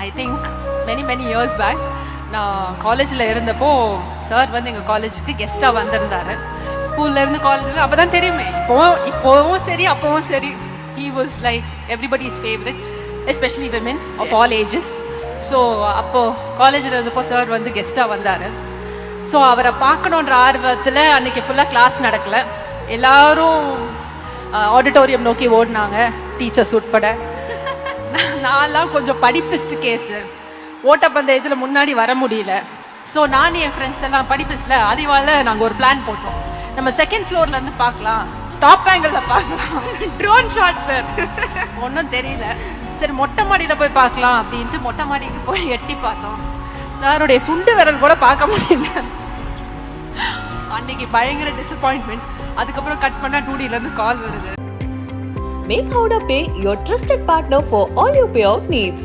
ஐ think many years back நான் காலேஜில் இருந்தப்போ சார் வந்து எங்கள் காலேஜுக்கு கெஸ்ட்டாக வந்திருந்தாரு. ஸ்கூல்லேருந்து காலேஜில் அப்போ தான் தெரியுமே, இப்போவும் சரி அப்போவும் சரி, he was like everybody's favorite, especially women of all ages. So அப்போது காலேஜில் இருந்தப்போ சார் வந்து கெஸ்ட்டாக வந்தார். ஸோ அவரை பார்க்கணுன்ற ஆர்வத்தில் அன்றைக்கி ஃபுல்லாக கிளாஸ் நடக்கலை. எல்லாரும் ஆடிட்டோரியம் நோக்கி ஓடினாங்க, டீச்சர்ஸ் உட்பட. நான்லாம் கொஞ்சம் படிப்பிஸ்ட் கேஸு, ஓட்டப்பந்தயத்தில் முன்னாடி வர முடியல. ஸோ நான் என் ஃப்ரெண்ட்ஸ் எல்லாம் படிப்பிஸ்டில் அறிவால் நாங்கள் ஒரு பிளான் போட்டோம். நம்ம செகண்ட் ஃப்ளோர்லேருந்து பார்க்கலாம், டாப் ஆங்கிளில் பார்க்கலாம், ட்ரோன் ஷாட் சார். ஒன்றும் தெரியல, சரி மொட்டை மாடியில் போய் பார்க்கலாம் அப்படின்ட்டு மொட்டை மாடிக்கு போய் எட்டி பார்த்தோம். சாருடைய சுண்டு விரல் கூட பார்க்க முடியல. அன்னைக்கு பயங்கர டிசப்பாயின்மெண்ட். அதுக்கப்புறம் கட் பண்ணால் 2Dலேருந்து கால் வருது. Make Howrah Pay your trusted partner for all your payout needs.